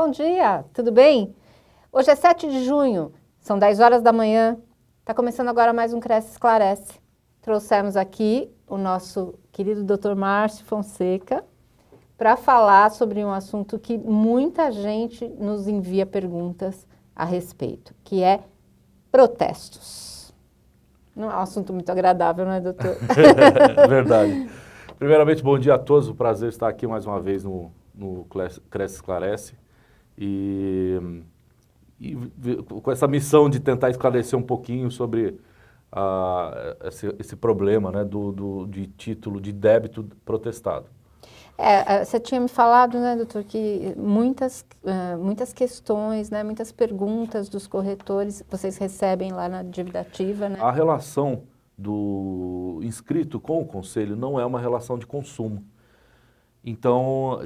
Bom dia, tudo bem? Hoje é 7 de junho, são 10 horas da manhã. Está começando agora mais um Cresce Esclarece. Trouxemos aqui o nosso querido Dr. Márcio Fonseca para falar sobre um assunto que muita gente nos envia perguntas a respeito, que é protestos. Não é um assunto muito agradável, não é, doutor? Verdade. Primeiramente, bom dia a todos. Um prazer estar aqui mais uma vez no Cresce Esclarece. E com essa missão de tentar esclarecer um pouquinho sobre esse problema, né, de título de débito protestado. Você tinha me falado, né, doutor, que muitas questões, né, muitas perguntas dos corretores vocês recebem lá na dívida ativa, né? A relação do inscrito com o conselho não é uma relação de consumo. Então,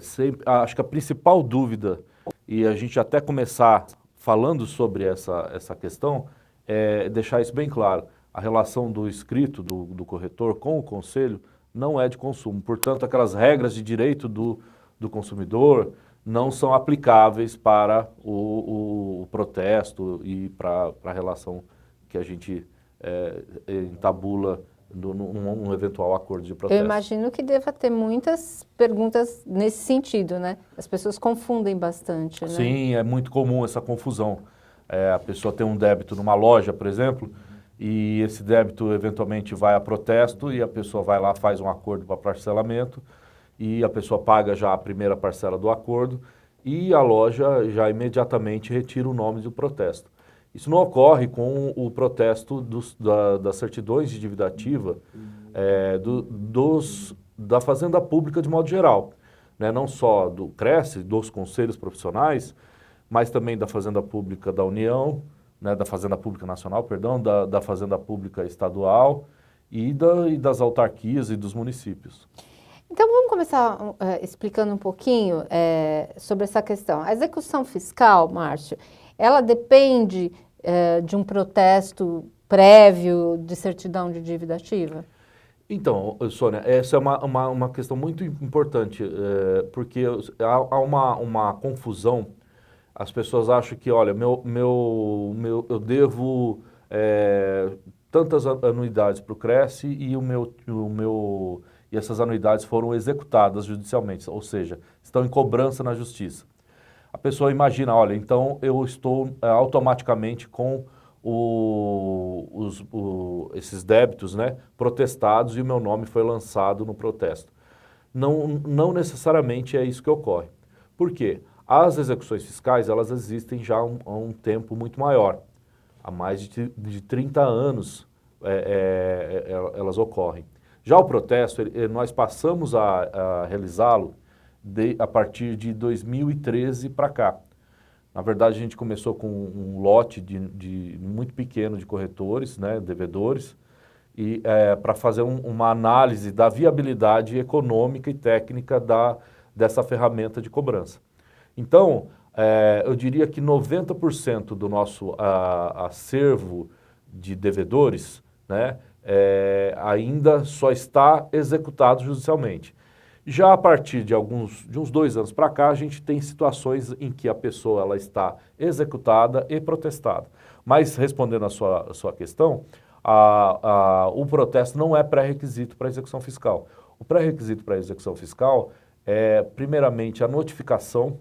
acho que a principal dúvida, e a gente até começar falando sobre essa questão, é deixar isso bem claro. A relação do inscrito, do corretor com o conselho, não é de consumo. Portanto, aquelas regras de direito do consumidor não são aplicáveis para o protesto e para a relação que a gente entabula num eventual acordo de protesto. Eu imagino que deva ter muitas perguntas nesse sentido, né? As pessoas confundem bastante, né? Sim, é muito comum essa confusão. A pessoa tem um débito numa loja, por exemplo, e esse débito eventualmente vai a protesto e a pessoa vai lá, faz um acordo para parcelamento e a pessoa paga já a primeira parcela do acordo e a loja já imediatamente retira o nome do protesto. Isso não ocorre com o protesto das certidões de dívida ativa da Fazenda Pública de modo geral, né? Não só do Cresce, dos conselhos profissionais, mas também da Fazenda Pública da União, né? Da Fazenda Pública Nacional, perdão, da Fazenda Pública Estadual e das autarquias e dos municípios. Então, vamos começar explicando um pouquinho sobre essa questão. A execução fiscal, Márcio, ela depende de um protesto prévio de certidão de dívida ativa? Então, Sônia, essa é uma questão muito importante, porque há uma confusão. As pessoas acham que, olha, eu devo tantas anuidades para o Cresce e e essas anuidades foram executadas judicialmente, ou seja, estão em cobrança na justiça. A pessoa imagina, olha, então eu estou automaticamente com esses débitos, né, protestados e o meu nome foi lançado no protesto. Não necessariamente é isso que ocorre. Por quê? As execuções fiscais, elas existem já há um tempo muito maior. Há mais de 30 anos elas ocorrem. Já o protesto, nós passamos a realizá-lo a partir de 2013 para cá. Na verdade, a gente começou com um lote muito pequeno de corretores, né, devedores, e para fazer uma análise da viabilidade econômica e técnica dessa ferramenta de cobrança. Então, eu diria que 90% do nosso acervo de devedores, né, ainda só está executado judicialmente. Já a partir de uns 2 anos para cá, a gente tem situações em que a pessoa ela está executada e protestada. Mas, respondendo a sua questão, o protesto não é pré-requisito para a execução fiscal. O pré-requisito para a execução fiscal é, primeiramente, a notificação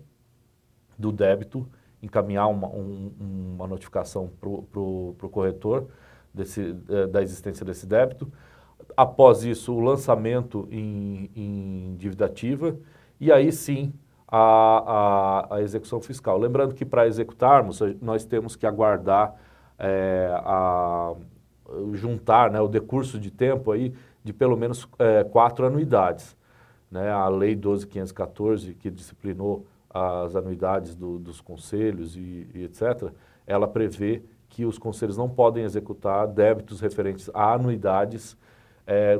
do débito, encaminhar uma notificação para o corretor da existência desse débito. Após isso, o lançamento em dívida ativa e aí sim a execução fiscal. Lembrando que para executarmos, nós temos que aguardar, juntar, né, o decurso de tempo aí de pelo menos 4 anuidades. Né? A Lei 12.514, que disciplinou as anuidades dos conselhos e etc., ela prevê que os conselhos não podem executar débitos referentes a anuidades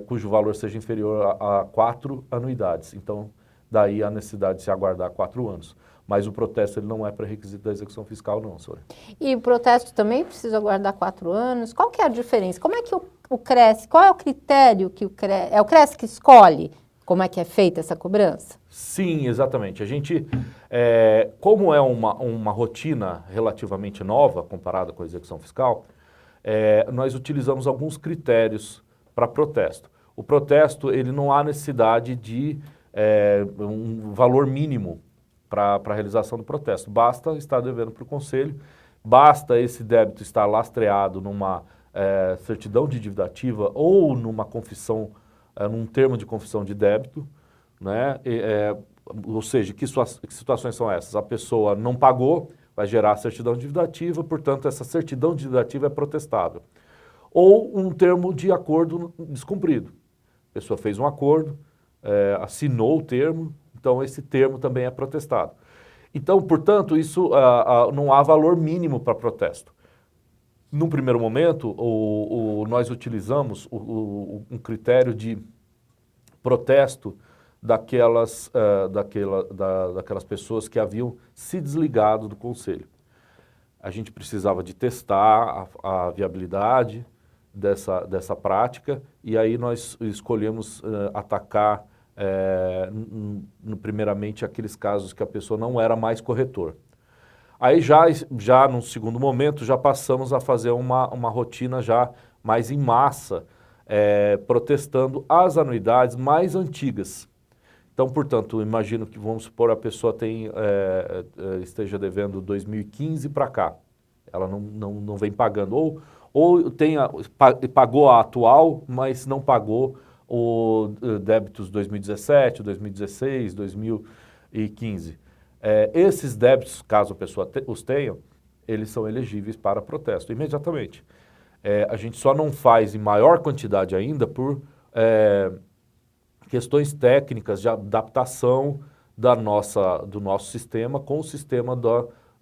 cujo valor seja inferior a 4 anuidades. Então, daí a necessidade de se aguardar 4 anos. Mas o protesto ele não é pré-requisito da execução fiscal, não, senhora. E o protesto também precisa aguardar 4 anos? Qual que é a diferença? Como é que o Cresce, qual é o critério que é o Cresce que escolhe como é que é feita essa cobrança? Sim, exatamente. A gente, como é uma rotina relativamente nova comparada com a execução fiscal, nós utilizamos alguns critérios para protesto. O protesto, ele não há necessidade de um valor mínimo para a realização do protesto. Basta estar devendo para o conselho, basta esse débito estar lastreado numa certidão de dívida ativa ou numa confissão, num termo de confissão de débito, né? Ou seja, que situações são essas? A pessoa não pagou, vai gerar certidão de dívida ativa, portanto, essa certidão de dívida ativa é protestável. Ou um termo de acordo descumprido. A pessoa fez um acordo, assinou o termo, então esse termo também é protestado. Então, portanto, isso não há valor mínimo para protesto. Num primeiro momento, nós utilizamos um critério de protesto daquelas pessoas que haviam se desligado do conselho. A gente precisava de testar a viabilidade dessa prática e aí nós escolhemos atacar primeiramente aqueles casos que a pessoa não era mais corretor. Aí já no segundo momento já passamos a fazer uma rotina já mais em massa, protestando as anuidades mais antigas. Então, portanto, imagino que, vamos supor, a pessoa esteja devendo 2015 para cá. Ela não vem pagando. Ou pagou a atual, mas não pagou o débitos 2017, 2016, 2015. Esses débitos, caso a pessoa os tenha, eles são elegíveis para protesto imediatamente. A gente só não faz em maior quantidade ainda por questões técnicas de adaptação do nosso sistema com o sistema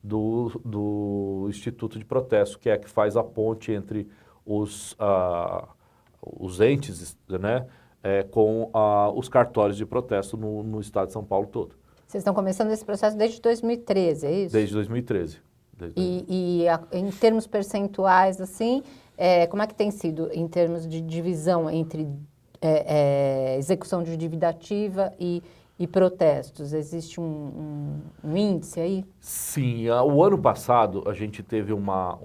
do Instituto de Protesto, que é que faz a ponte entre os entes, né, com os cartórios de protesto no estado de São Paulo todo. Vocês estão começando esse processo desde 2013, é isso? Desde 2013. E em termos percentuais, assim, como é que tem sido em termos de divisão entre execução de dívida ativa e protestos? Existe um índice aí? Sim, o ano passado a gente teve uma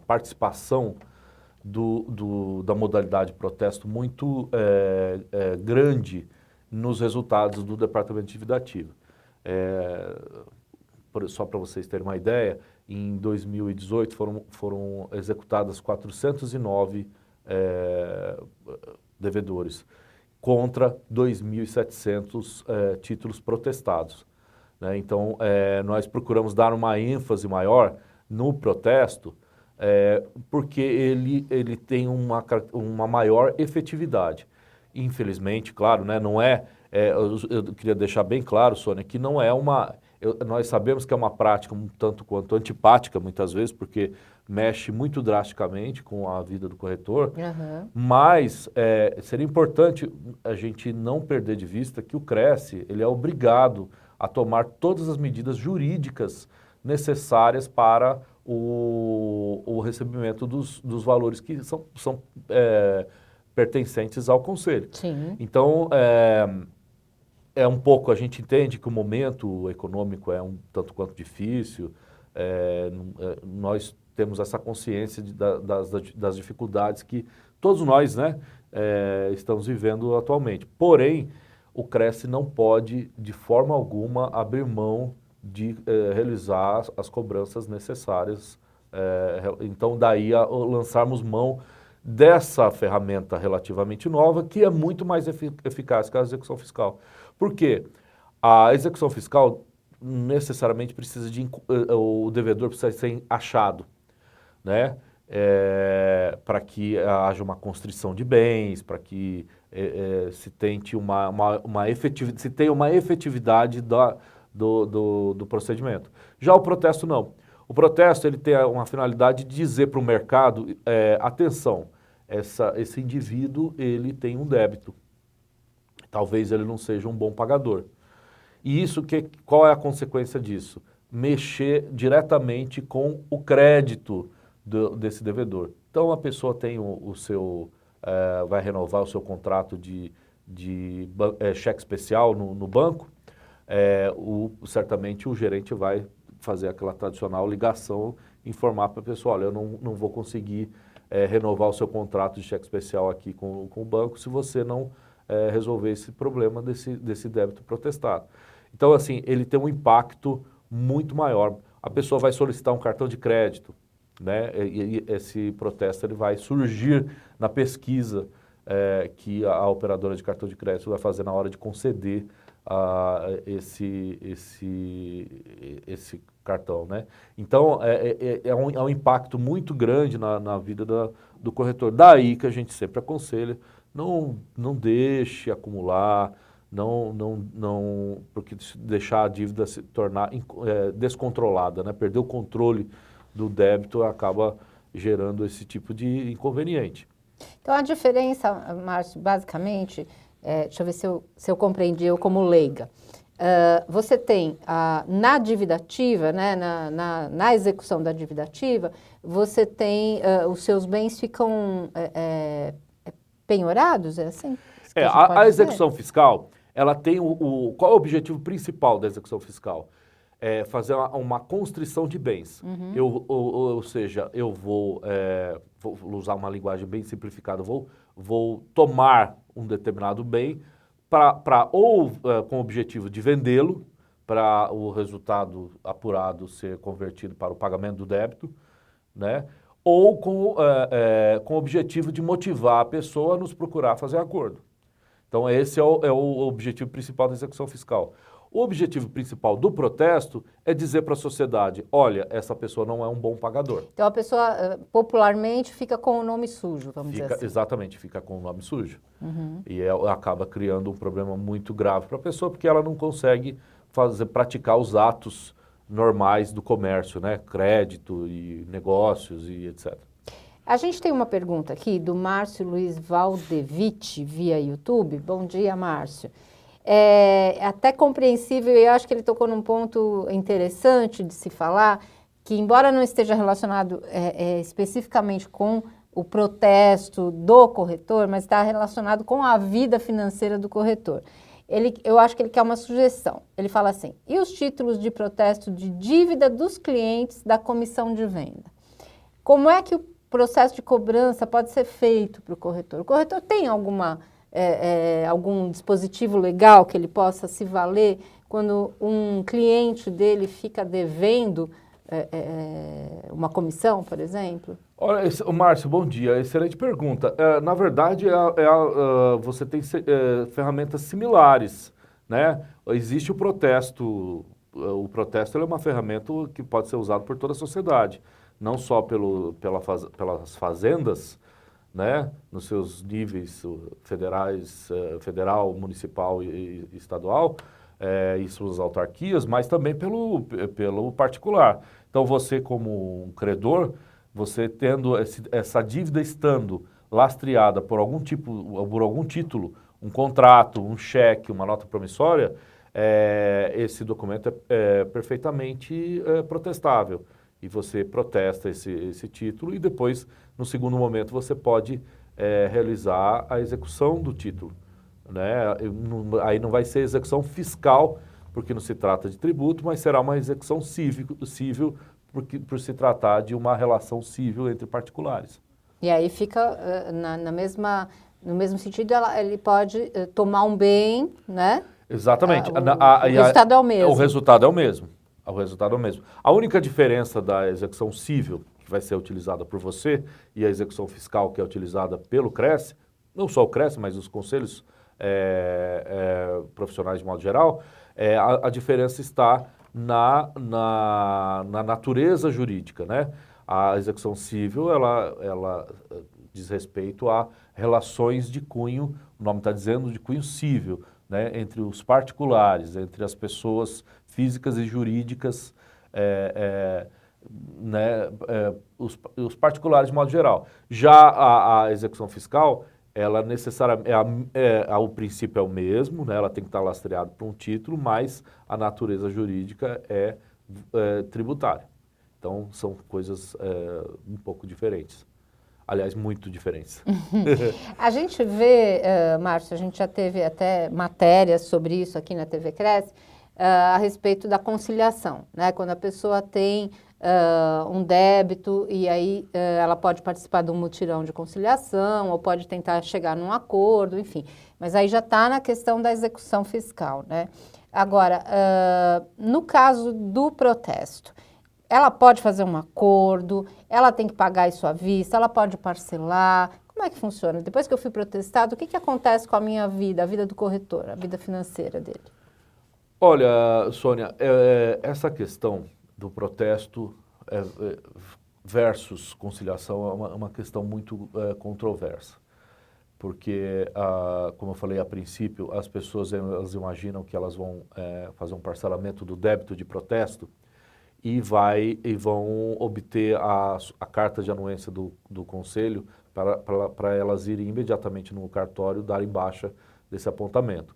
participação da modalidade protesto muito grande nos resultados do Departamento de Dívida Ativa. Só para vocês terem uma ideia, em 2018 foram executadas 409 devedores, contra 2.700 títulos protestados, né? Então, nós procuramos dar uma ênfase maior no protesto, porque ele tem uma maior efetividade. Infelizmente, claro, né, não eu queria deixar bem claro, Sônia, que não é nós sabemos que é uma prática um tanto quanto antipática, muitas vezes, porque mexe muito drasticamente com a vida do corretor, mas seria importante a gente não perder de vista que o CRECE, ele é obrigado a tomar todas as medidas jurídicas necessárias para o recebimento dos valores que são pertencentes ao Conselho. Sim. Então, um pouco, a gente entende que o momento econômico é um tanto quanto difícil, nós temos essa consciência das dificuldades que todos nós, né, estamos vivendo atualmente. Porém, o CRECE não pode, de forma alguma, abrir mão de realizar as cobranças necessárias. Então, daí lançarmos mão dessa ferramenta relativamente nova, que é muito mais eficaz que a execução fiscal. Por quê? A execução fiscal necessariamente precisa o devedor precisa ser achado, né? Para que haja uma constrição de bens, para que se tente se tenha uma efetividade do procedimento. Já o protesto não. O protesto ele tem uma finalidade de dizer para o mercado, atenção, esse indivíduo ele tem um débito. Talvez ele não seja um bom pagador. E qual é a consequência disso? Mexer diretamente com o crédito desse devedor. Então a pessoa tem vai renovar o seu contrato de cheque especial no banco, certamente o gerente vai fazer aquela tradicional ligação, informar para a pessoa, olha, eu não vou conseguir renovar o seu contrato de cheque especial aqui com o banco se você não resolver esse problema desse débito protestado. Então, assim, ele tem um impacto muito maior. A pessoa vai solicitar um cartão de crédito, né? E esse protesto ele vai surgir na pesquisa que a operadora de cartão de crédito vai fazer na hora de conceder esse cartão, né? Então, é um impacto muito grande na vida do corretor. Daí que a gente sempre aconselha, não deixe acumular, porque se deixar a dívida se tornar descontrolada, né? Perder o controle do débito acaba gerando esse tipo de inconveniente. Então, a diferença, Márcio, basicamente, deixa eu ver se eu compreendi, eu como leiga. Você tem, na dívida ativa, né, na execução da dívida ativa, você tem, os seus bens ficam penhorados, é assim? A execução fiscal, ela tem qual é o objetivo principal da execução fiscal? É fazer uma constrição de bens. Uhum. Ou seja, eu vou usar uma linguagem bem simplificada, vou tomar um determinado bem com o objetivo de vendê-lo, para o resultado apurado ser convertido para o pagamento do débito, né? Ou com o objetivo de motivar a pessoa a nos procurar fazer acordo. Então, esse é o objetivo principal da execução fiscal. O objetivo principal do protesto é dizer para a sociedade, olha, essa pessoa não é um bom pagador. Então, a pessoa, popularmente, fica com o nome sujo, vamos dizer assim. Exatamente, fica com o nome sujo. Uhum. E acaba criando um problema muito grave para a pessoa, porque ela não consegue praticar os atos normais do comércio, né? Crédito e negócios e etc. A gente tem uma pergunta aqui do Márcio Luiz Valdevite, via YouTube. Bom dia, Márcio. É até compreensível, e eu acho que ele tocou num ponto interessante de se falar, que embora não esteja relacionado especificamente com o protesto do corretor, mas está relacionado com a vida financeira do corretor. Eu acho que ele quer uma sugestão. Ele fala assim, e os títulos de protesto de dívida dos clientes da comissão de venda? Como é que o processo de cobrança pode ser feito para o corretor? O corretor tem algum dispositivo legal que ele possa se valer quando um cliente dele fica devendo uma comissão, por exemplo? Olha, Márcio, bom dia. Excelente pergunta. Na verdade, você tem ferramentas similares, né? Existe o protesto. O protesto é uma ferramenta que pode ser usada por toda a sociedade, não só pelas fazendas, né? Nos seus níveis federais, federal, municipal e estadual, e suas autarquias, mas também pelo particular. Então, você como um credor, você tendo essa dívida estando lastreada por algum título, um contrato, um cheque, uma nota promissória, esse documento é perfeitamente protestável. E você protesta esse título e depois, no segundo momento, você pode realizar a execução do título, né? Aí não vai ser execução fiscal, porque não se trata de tributo, mas será uma execução civil por se tratar de uma relação civil entre particulares. E aí fica no mesmo sentido, ele pode tomar um bem, né? Exatamente. O resultado é o mesmo. O resultado é o mesmo. O resultado é o mesmo. A única diferença da execução civil, que vai ser utilizada por você, e a execução fiscal, que é utilizada pelo CRES, não só o CRES, mas os conselhos profissionais de modo geral, a diferença está na natureza jurídica, né? A execução civil, ela diz respeito a relações de cunho, o nome está dizendo, de cunho civil, né? Entre os particulares, entre as pessoas físicas e jurídicas, né? Os particulares de modo geral. Já a execução fiscal, ela necessariamente, o princípio é o mesmo, né? Ela tem que estar lastreada por um título, mas a natureza jurídica é tributária. Então, são coisas um pouco diferentes. Aliás, muito diferença. A gente vê, Márcio, a gente já teve até matérias sobre isso aqui na TV Cresce, a respeito da conciliação, né? Quando a pessoa tem um débito e aí ela pode participar de um mutirão de conciliação ou pode tentar chegar num acordo, enfim. Mas aí já está na questão da execução fiscal, né? Agora, no caso do protesto, ela pode fazer um acordo, ela tem que pagar isso à vista, ela pode parcelar. Como é que funciona? Depois que eu fui protestado, o que acontece com a minha vida, a vida do corretor, a vida financeira dele? Olha, Sônia, essa questão do protesto versus conciliação é uma questão muito controversa. Porque, como eu falei a princípio, as pessoas elas imaginam que elas vão fazer um parcelamento do débito de protesto e vão obter a carta de anuência do conselho para elas irem imediatamente no cartório darem baixa desse apontamento.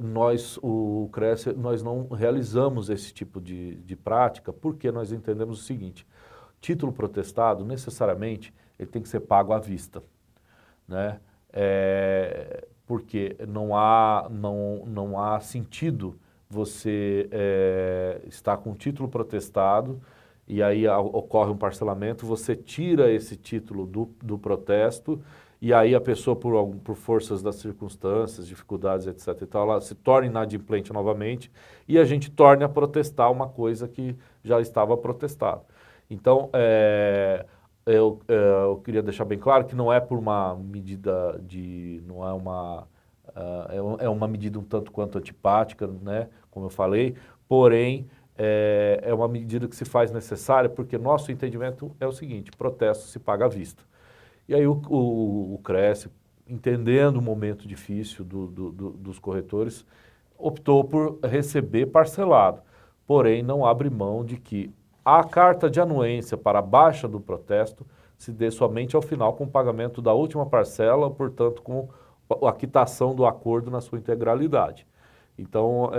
Nós, o Cresce, nós não realizamos esse tipo de prática porque nós entendemos o seguinte: título protestado, necessariamente, ele tem que ser pago à vista, né? Porque não há sentido você estar com o título protestado e aí ocorre um parcelamento, você tira esse título do protesto e aí a pessoa, por forças das circunstâncias, dificuldades, etc. e tal, ela se torna inadimplente novamente e a gente torna a protestar uma coisa que já estava protestada. Então, eu queria deixar bem claro que não é por uma medida não é uma, é uma medida um tanto quanto antipática, né, como eu falei, porém, é uma medida que se faz necessária porque nosso entendimento é o seguinte: protesto se paga à vista. E aí o Cresce, entendendo o momento difícil dos corretores, optou por receber parcelado, porém não abre mão de que a carta de anuência para a baixa do protesto se dê somente ao final com o pagamento da última parcela, portanto com a quitação do acordo na sua integralidade. Então,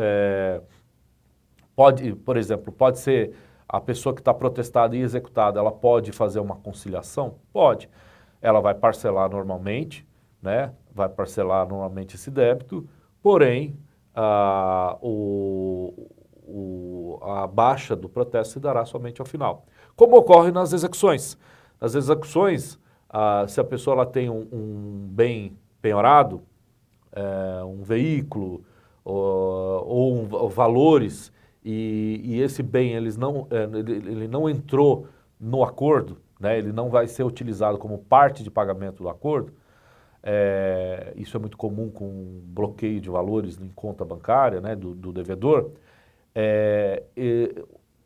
por exemplo, pode ser a pessoa que está protestada e executada, ela pode fazer uma conciliação? Pode. Ela vai parcelar normalmente, né? Vai parcelar normalmente esse débito, porém, a baixa do protesto se dará somente ao final. Como ocorre nas execuções. Nas execuções, se a pessoa ela tem um bem penhorado, um veículo ou valores, e esse bem ele não entrou no acordo, né, ele não vai ser utilizado como parte de pagamento do acordo, isso é muito comum com bloqueio de valores em conta bancária, né, do devedor,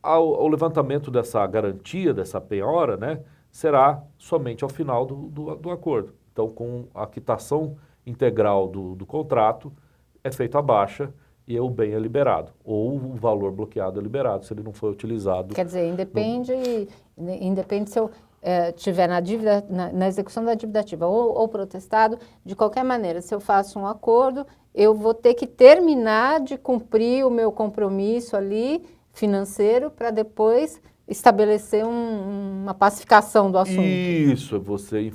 ao levantamento dessa garantia, dessa penhora, né, será somente ao final do acordo. Então, com a quitação integral do contrato, é feita a baixa e o bem é liberado, ou o valor bloqueado é liberado, se ele não foi utilizado. Quer dizer, independe se eu tiver na dívida, na execução da dívida ativa ou protestado, de qualquer maneira, se eu faço um acordo, eu vou ter que terminar de cumprir o meu compromisso ali financeiro para depois estabelecer uma pacificação do assunto. Isso, você,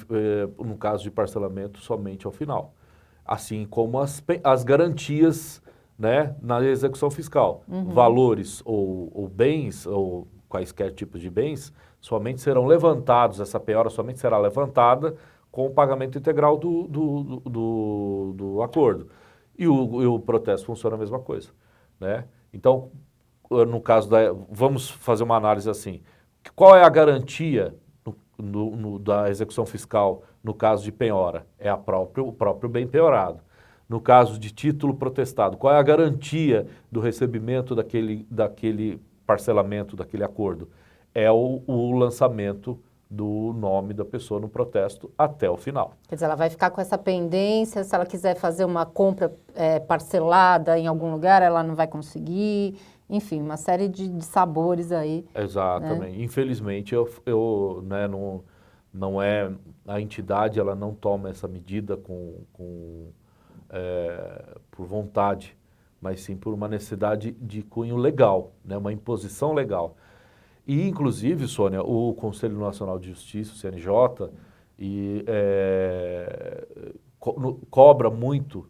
no caso de parcelamento, somente ao final. Assim como as garantias, né, na execução fiscal. Valores ou bens, ou quaisquer tipos de bens, somente serão levantados, essa penhora somente será levantada com o pagamento integral do acordo. E o protesto funciona a mesma coisa, né? Então, no caso vamos fazer uma análise assim: qual é a garantia da execução fiscal no caso de penhora? É o próprio bem penhorado. No caso de título protestado, qual é a garantia do recebimento daquele parcelamento, daquele acordo? É o lançamento do nome da pessoa no protesto até o final. Quer dizer, ela vai ficar com essa pendência, se ela quiser fazer uma compra parcelada em algum lugar, ela não vai conseguir, enfim, uma série de sabores aí. Exatamente. Né? Infelizmente, né, não é, a entidade ela não toma essa medida por vontade, mas sim por uma necessidade de cunho legal, né, uma imposição legal. E, inclusive, Sônia, o Conselho Nacional de Justiça, o CNJ, cobra muito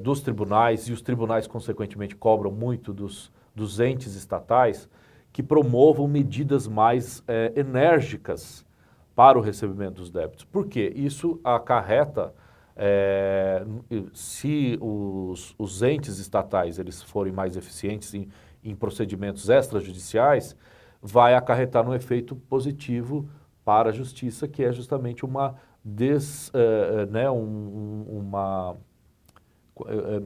dos tribunais, e os tribunais, consequentemente, cobram muito dos entes estatais que promovam medidas mais enérgicas para o recebimento dos débitos. Por quê? Isso acarreta, se os entes estatais eles forem mais eficientes em procedimentos extrajudiciais, vai acarretar um efeito positivo para a justiça, que é justamente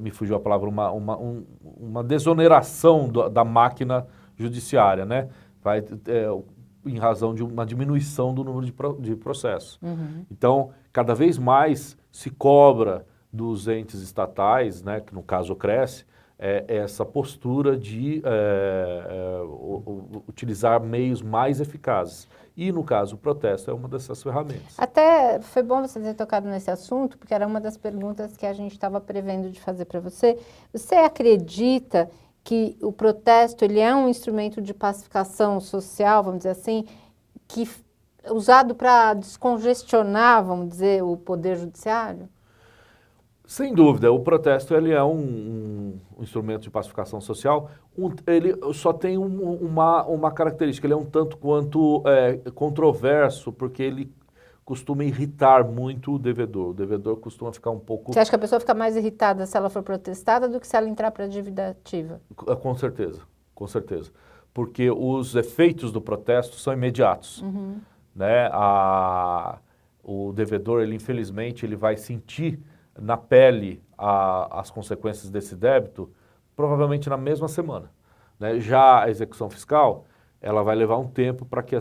me fugiu a palavra, uma desoneração da máquina judiciária, né? Em razão de uma diminuição do número de processos. Uhum. Então, cada vez mais se cobra dos entes estatais, né, que no caso o Cresce, essa postura de utilizar meios mais eficazes. E, no caso, o protesto é uma dessas ferramentas. Até foi bom você ter tocado nesse assunto, porque era uma das perguntas que a gente estava prevendo de fazer para você. Você acredita que o protesto ele é um instrumento de pacificação social, vamos dizer assim, usado para descongestionar, vamos dizer, o poder judiciário? Sem dúvida, o protesto ele é um instrumento de pacificação social. Ele só tem uma característica, ele é um tanto quanto controverso, porque ele costuma irritar muito o devedor. O devedor costuma ficar um pouco... Você acha que a pessoa fica mais irritada se ela for protestada do que se ela entrar para a dívida ativa? Com certeza, com certeza. Porque os efeitos do protesto são imediatos. Uhum. Né? O devedor, ele, infelizmente, ele vai sentir na pele as consequências desse débito, provavelmente na mesma semana. Né? Já a execução fiscal, ela vai levar um tempo para que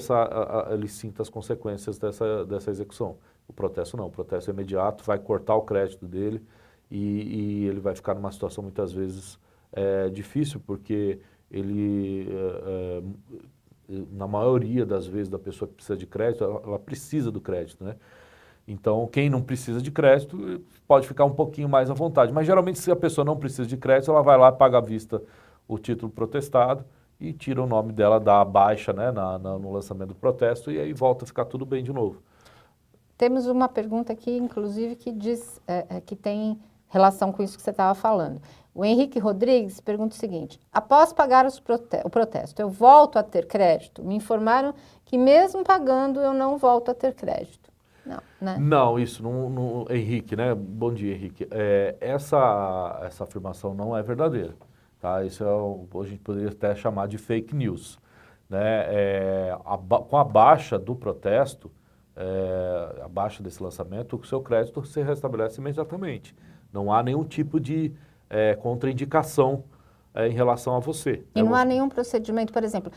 ele sinta as consequências dessa execução. O protesto não, o protesto é imediato, vai cortar o crédito dele e ele vai ficar numa situação muitas vezes difícil, porque ele, na maioria das vezes da pessoa que precisa de crédito, ela precisa do crédito, né? Então, quem não precisa de crédito pode ficar um pouquinho mais à vontade. Mas, geralmente, se a pessoa não precisa de crédito, ela vai lá, paga à vista o título protestado e tira o nome dela da baixa, né, no lançamento do protesto, e aí volta a ficar tudo bem de novo. Temos uma pergunta aqui, inclusive, que diz que tem relação com isso que você estava falando. O Henrique Rodrigues pergunta o seguinte: após pagar o protesto, eu volto a ter crédito? Me informaram que mesmo pagando, eu não volto a ter crédito. Não, né? Não, isso não, Henrique, né? Bom dia, Henrique. Essa afirmação não é verdadeira, tá? Isso a gente poderia até chamar de fake news, né? Com a baixa do protesto, a baixa desse lançamento, o seu crédito se restabelece imediatamente. Não há nenhum tipo de contraindicação em relação a você. E não há nenhum procedimento, por exemplo,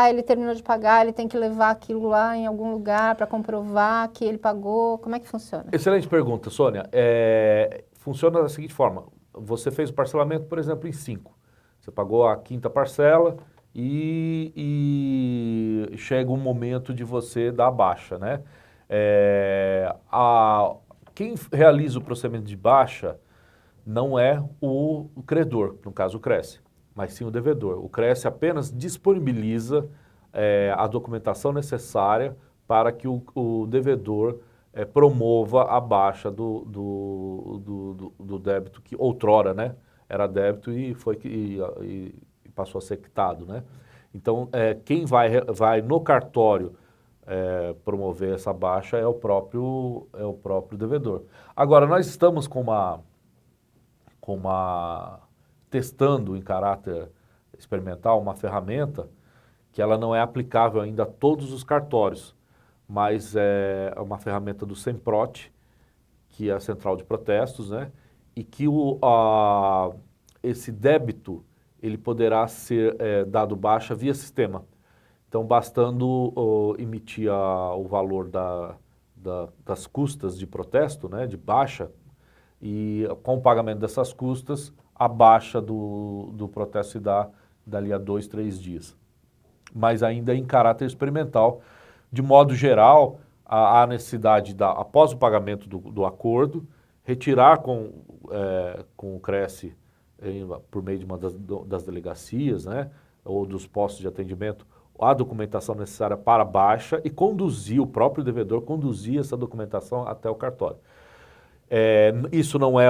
ele terminou de pagar, ele tem que levar aquilo lá em algum lugar para comprovar que ele pagou. Como é que funciona? Excelente pergunta, Sônia. Funciona da seguinte forma: você fez o parcelamento, por exemplo, em 5. Você pagou a 5ª parcela e chega um momento de você dar a baixa, né? Quem realiza o procedimento de baixa não é o credor, no caso o Cresce, mas sim o devedor. O Cresce apenas disponibiliza a documentação necessária para que o devedor promova a baixa do débito que outrora, né, era débito e passou a ser quitado, né? Então, quem vai no cartório promover essa baixa é o próprio devedor. Agora, nós estamos testando em caráter experimental uma ferramenta que ela não é aplicável ainda a todos os cartórios, mas é uma ferramenta do Semprot, que é a Central de Protestos, né? E que esse débito ele poderá ser dado baixa via sistema. Então, bastando emitir o valor das custas de protesto, né, de baixa, e com o pagamento dessas custas, a baixa do protesto se dá dali a 2, 3 dias. Mas ainda em caráter experimental. De modo geral, há necessidade, após o pagamento do acordo, retirar com o Cresce, por meio de uma das delegacias, né, ou dos postos de atendimento, a documentação necessária para a baixa e conduzir, o próprio devedor conduzir essa documentação até o cartório. Isso não é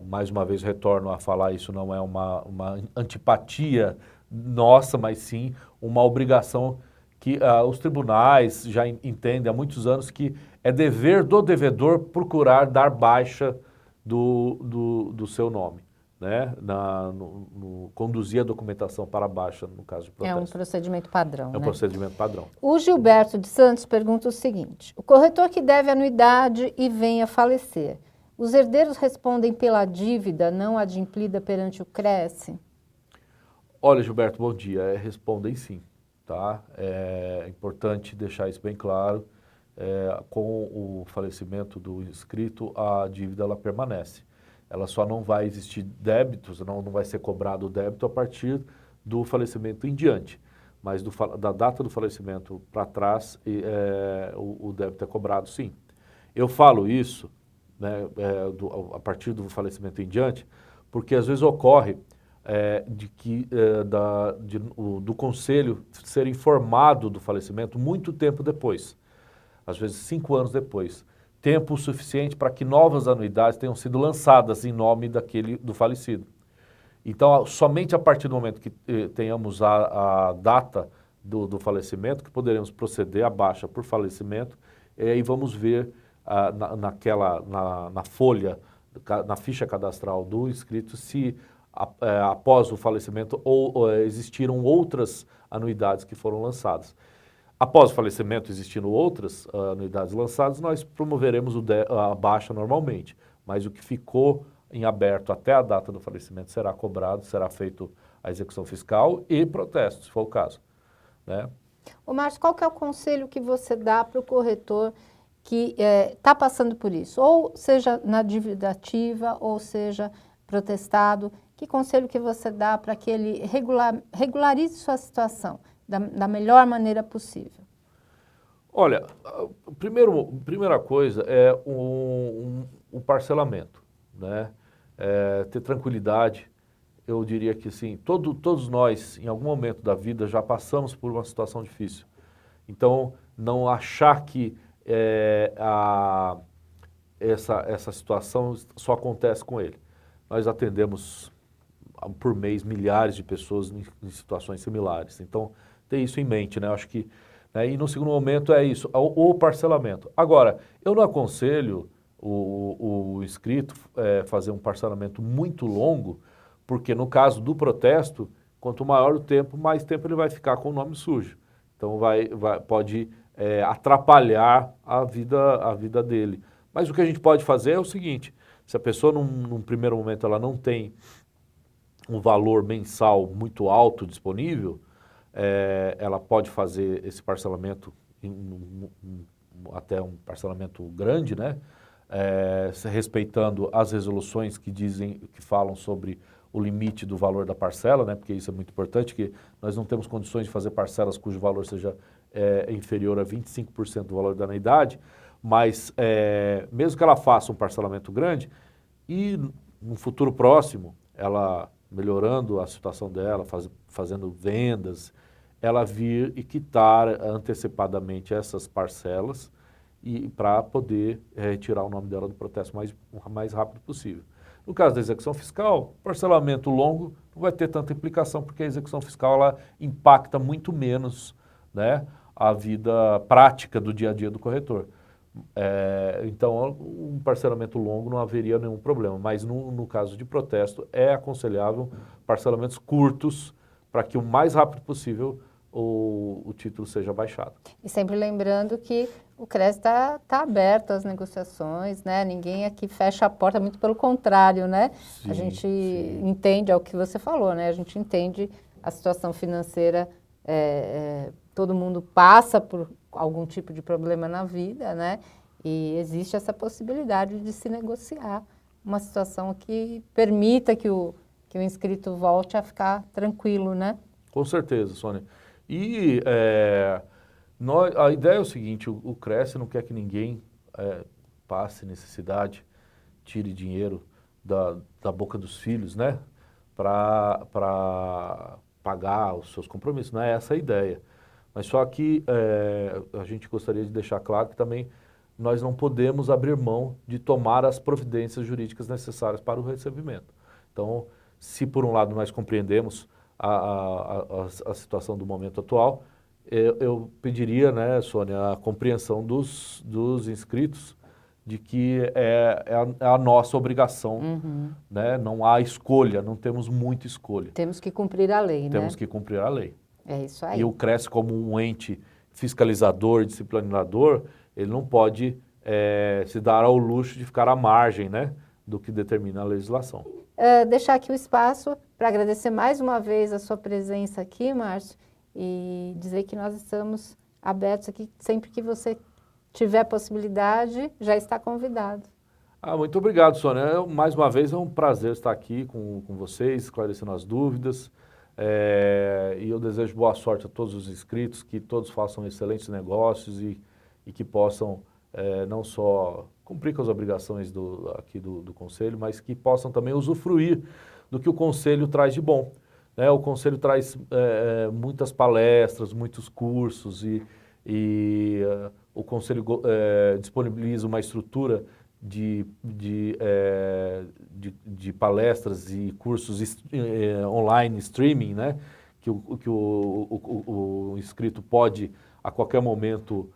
mais uma vez retorno a falar, isso não é uma antipatia nossa, mas sim uma obrigação que os tribunais já entendem há muitos anos que é dever do devedor procurar dar baixa do seu nome, né? Conduzir a documentação para a baixa no caso de protesto. É um procedimento padrão, É um né? procedimento padrão. O Gilberto de Santos pergunta o seguinte: o corretor que deve anuidade e venha falecer, os herdeiros respondem pela dívida não adimplida perante o CRES? Olha, Gilberto, bom dia. Respondem sim, tá? É importante deixar isso bem claro. Com o falecimento do inscrito, a dívida ela permanece. Ela só não vai existir débitos, não vai ser cobrado o débito a partir do falecimento em diante. Mas da data do falecimento para trás, o débito é cobrado sim. Eu falo isso, né, a partir do falecimento em diante, porque às vezes ocorre do conselho ser informado do falecimento muito tempo depois, às vezes 5 anos depois, tempo suficiente para que novas anuidades tenham sido lançadas em nome do falecido. Então, somente a partir do momento que tenhamos a data do falecimento, que poderemos proceder à baixa por falecimento, e vamos ver na folha, na ficha cadastral do inscrito, se após o falecimento existiram outras anuidades que foram lançadas. Após o falecimento, existindo outras anuidades lançadas, nós promoveremos a baixa normalmente, mas o que ficou em aberto até a data do falecimento será cobrado, será feito a execução fiscal e protesto, se for o caso, né? Ô Márcio, qual que é o conselho que você dá para o corretor que está passando por isso? Ou seja na dívida ativa, ou seja protestado, que conselho que você dá para que ele regularize sua situação da melhor maneira possível? Olha, primeira coisa é o parcelamento, né? Ter tranquilidade. Eu diria que sim, todos nós, em algum momento da vida, já passamos por uma situação difícil. Então, não achar que essa situação só acontece com ele. Nós atendemos por mês milhares de pessoas em situações similares. Então, ter isso em mente, né? Acho que, né? E no segundo momento é isso, o parcelamento. Agora, eu não aconselho o inscrito fazer um parcelamento muito longo, porque no caso do protesto, quanto maior o tempo, mais tempo ele vai ficar com o nome sujo. Então pode atrapalhar a vida dele. Mas o que a gente pode fazer é o seguinte: se a pessoa num primeiro momento ela não tem um valor mensal muito alto disponível, ela pode fazer esse parcelamento até um parcelamento grande, né? Respeitando as resoluções que falam sobre o limite do valor da parcela, né? Porque isso é muito importante, que nós não temos condições de fazer parcelas cujo valor seja inferior a 25% do valor da anuidade, mas mesmo que ela faça um parcelamento grande e no futuro próximo, ela melhorando a situação dela, fazendo vendas, ela vir e quitar antecipadamente essas parcelas e para poder retirar o nome dela do protesto o mais rápido possível. No caso da execução fiscal, parcelamento longo não vai ter tanta implicação, porque a execução fiscal ela impacta muito menos, né, a vida prática do dia a dia do corretor. Então, um parcelamento longo não haveria nenhum problema, mas no caso de protesto é aconselhável parcelamentos curtos para que o mais rápido possível o título seja baixado. E sempre lembrando que o CRES está aberto às negociações, né? Ninguém aqui fecha a porta, muito pelo contrário, né? Sim, a gente sim. entende, é o que você falou, né? A gente entende a situação financeira, todo mundo passa por algum tipo de problema na vida, né? E existe essa possibilidade de se negociar uma situação que permita que o inscrito volte a ficar tranquilo, né? Com certeza, Sônia. E a ideia é o seguinte: o CRES não quer que ninguém passe necessidade, tire dinheiro da boca dos filhos, né? para pagar os seus compromissos. Não é essa a ideia. Mas só que a gente gostaria de deixar claro que também nós não podemos abrir mão de tomar as providências jurídicas necessárias para o recebimento. Então, se por um lado nós compreendemos a situação do momento atual, eu pediria, né, Sônia, a compreensão dos inscritos de que é a nossa obrigação, né? Não há escolha, não temos muita escolha. Temos que cumprir a lei, né? Temos que cumprir a lei. É isso aí. E o CRES, como um ente fiscalizador, disciplinador, ele não pode se dar ao luxo de ficar à margem, né, do que determina a legislação. Deixar aqui o espaço para agradecer mais uma vez a sua presença aqui, Márcio, e dizer que nós estamos abertos aqui sempre que você tiver possibilidade, já está convidado. Muito obrigado, Sônia. Mais uma vez é um prazer estar aqui com vocês, esclarecendo as dúvidas. E eu desejo boa sorte a todos os inscritos, que todos façam excelentes negócios e que possam não só cumprir com as obrigações aqui do Conselho, mas que possam também usufruir do que o Conselho traz de bom. Né? O Conselho traz muitas palestras, muitos cursos e o Conselho disponibiliza uma estrutura de palestras e cursos online, streaming, né? que o inscrito pode, a qualquer momento,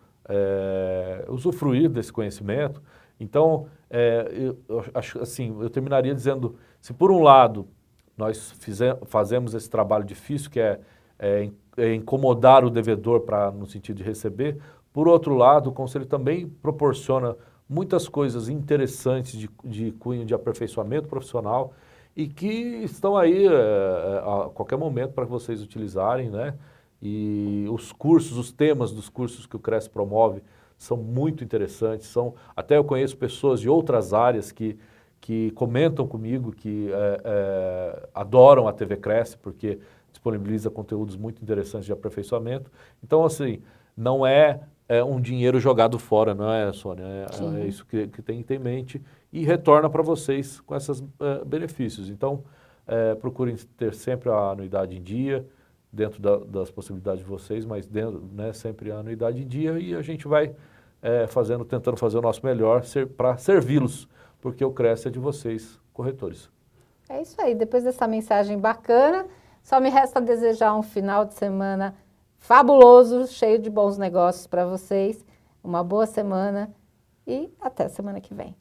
usufruir desse conhecimento. Então, eu terminaria dizendo, se por um lado nós fazemos esse trabalho difícil, que é incomodar o devedor no sentido de receber, por outro lado, o Conselho também proporciona muitas coisas interessantes de cunho de aperfeiçoamento profissional e que estão aí a qualquer momento para vocês utilizarem, né? E os cursos, os temas dos cursos que o CRES promove são muito interessantes. Até eu conheço pessoas de outras áreas que comentam comigo, que adoram a TV CRES, porque disponibiliza conteúdos muito interessantes de aperfeiçoamento. Então, assim, não é um dinheiro jogado fora, não é, Sônia? É isso que tem que ter em mente e retorna para vocês com esses benefícios. Então, procurem ter sempre a anuidade em dia, dentro das possibilidades de vocês, mas sempre a anuidade em dia, e a gente vai tentando fazer o nosso melhor para servi-los, porque o CRES é de vocês, corretores. É isso aí. Depois dessa mensagem bacana, só me resta desejar um final de semana fabuloso, cheio de bons negócios para vocês. Uma boa semana e até semana que vem.